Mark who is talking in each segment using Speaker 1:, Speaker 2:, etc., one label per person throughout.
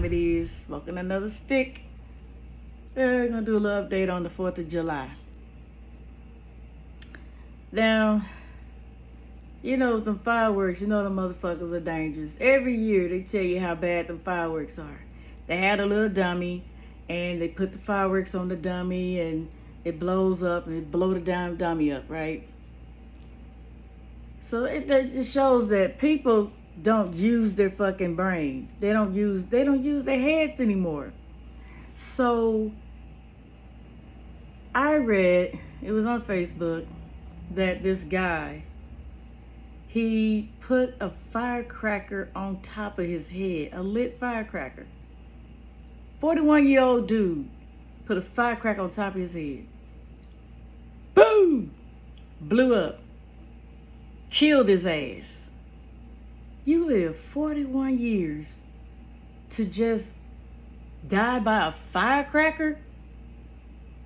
Speaker 1: time it is. Smoking another stick. We're gonna do a little update on the 4th of July. Now, you know them fireworks, you know them motherfuckers are dangerous. Every year they tell you how bad them fireworks are. They had a little dummy and they put the fireworks on the dummy and it blows up and it blow the damn dummy up, right? So it just shows that people don't use their fucking brains. They don't use their heads anymore. So I read, it was on Facebook, that this guy, he put a firecracker on top of his head, a lit firecracker. 41-year-old dude put a firecracker on top of his head. Boom! Blew up. Killed his ass. You live 41 years to just die by a firecracker?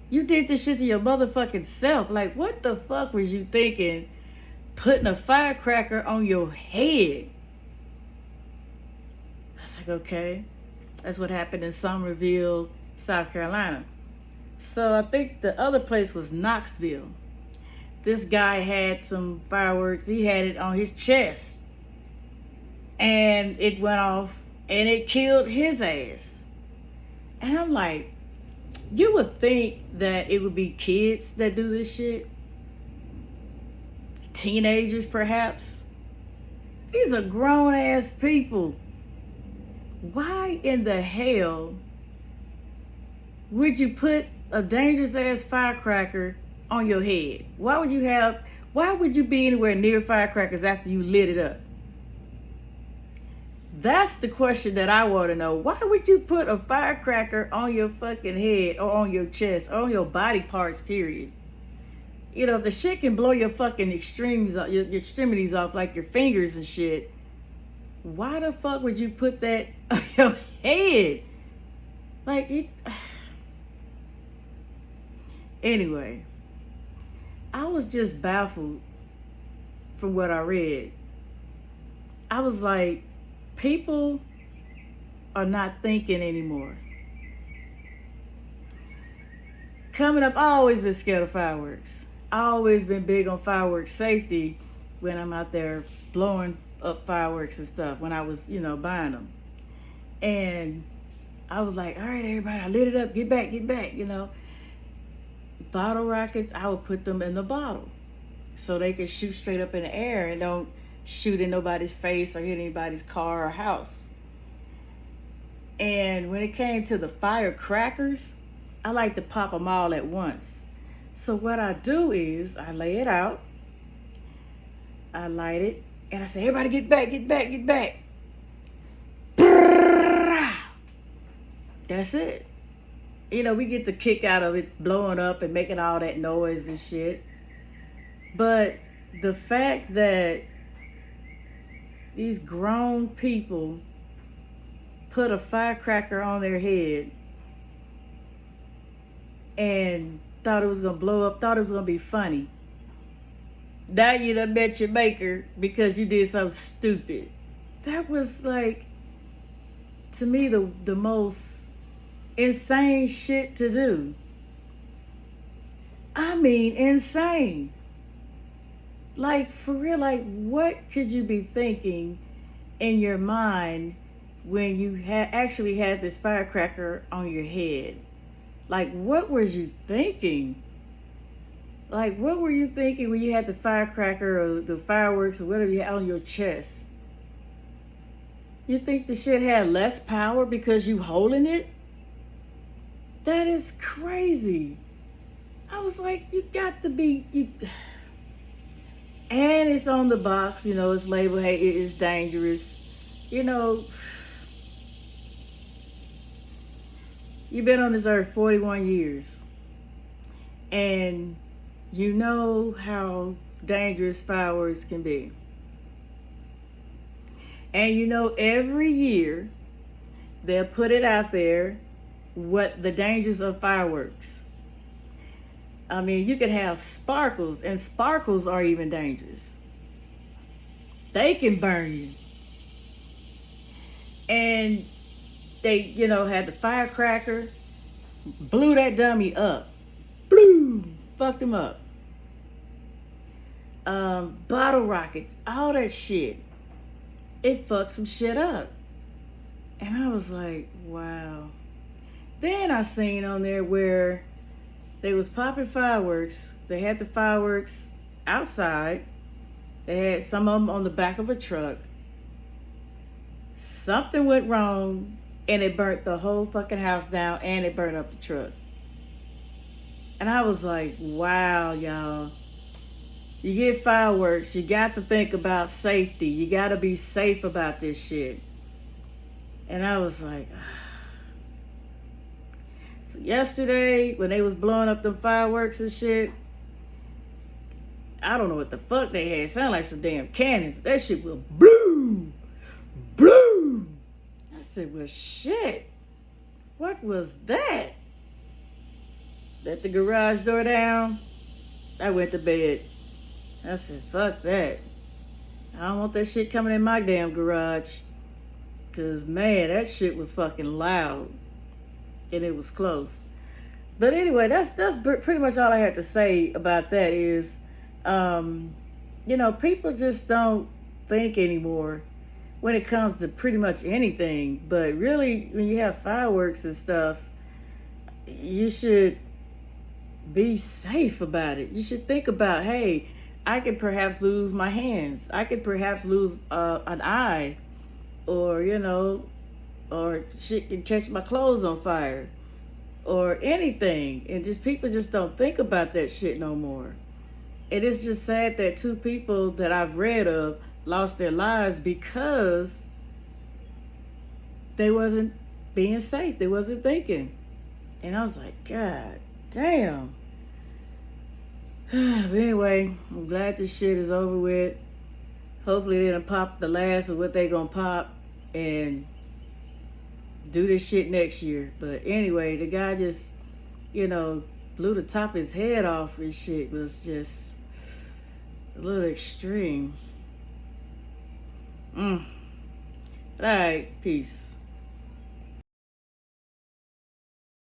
Speaker 1: You did this shit to your motherfucking self. Like, what the fuck was you thinking putting a firecracker on your head? I was like, okay. That's what happened in Summerville, South Carolina. So I think the other place was Knoxville. This guy had some fireworks. He had it on his chest. And it went off and it killed his ass. And I'm like, you would think that it would be kids that do this shit. Teenagers, perhaps. These are grown ass people. Why in the hell would you put a dangerous ass firecracker on your head? Why would you be anywhere near firecrackers after you lit it up? That's the question that I want to know. Why would you put a firecracker on your fucking head or on your chest or on your body parts, period? You know, if the shit can blow your fucking extremes, your extremities off, like your fingers and shit, why the fuck would you put that on your head? Like, it... Anyway, I was just baffled from what I read. I was like, people are not thinking anymore. Coming up, I always been scared of fireworks. I always been big on fireworks safety when I'm out there blowing up fireworks and stuff, when I was, buying them. And I was like, all right, everybody, I lit it up, get back, Bottle rockets, I would put them in the bottle so they could shoot straight up in the air and don't shoot in nobody's face or hit anybody's car or house. And when it came to the firecrackers, I like to pop them all at once. So what I do is I lay it out, I light it, and I say, everybody get back. That's it. We get the kick out of it blowing up and making all that noise and shit. But the fact that these grown people put a firecracker on their head and thought it was going to blow up, thought it was going to be funny. Now you done met your maker because you did something stupid. That was like, to me, the most insane shit to do. I mean, insane. Like, for real, like, what could you be thinking in your mind when you actually had this firecracker on your head? Like, what was you thinking? Like, what were you thinking when you had the firecracker or the fireworks or whatever you had on your chest? You think the shit had less power because you holding it? That is crazy. I was like, you got to be... And it's on the box, it's labeled, hey, it is dangerous. You've been on this earth 41 years. And you know how dangerous fireworks can be. And every year they'll put it out there, what the dangers of fireworks. I mean, you could have sparkles, and sparkles are even dangerous. They can burn you. And they, had the firecracker, blew that dummy up. Boom! Fucked him up. Bottle rockets, all that shit. It fucked some shit up. And I was like, wow. Then I seen on there where they was popping fireworks. They had the fireworks outside. They had some of them on the back of a truck. Something went wrong and it burnt the whole fucking house down and it burnt up the truck. And I was like, wow, y'all. You get fireworks, you got to think about safety. You got to be safe about this shit. And I was like, so yesterday when they was blowing up them fireworks and shit, I don't know what the fuck they had. It sounded like some damn cannons. That shit was boom, boom. I said, well, shit. What was that? Let the garage door down. I went to bed. I said, fuck that. I don't want that shit coming in my damn garage. Because, man, that shit was fucking loud. And it was close. But anyway, that's pretty much all I had to say about that is, people just don't think anymore when it comes to pretty much anything. But really, when you have fireworks and stuff, you should be safe about it. You should think about, hey, I could perhaps lose my hands. I could perhaps lose an eye. Or, or shit can catch my clothes on fire. Or anything. And just people just don't think about that shit no more. It is just sad that 2 people that I've read of lost their lives because they wasn't being safe. They wasn't thinking. And I was like, God damn. But anyway, I'm glad this shit is over with. Hopefully they done pop the last of what they gonna pop and do this shit next year. But anyway, the guy just, blew the top of his head off and shit was just a little extreme. Alright, peace.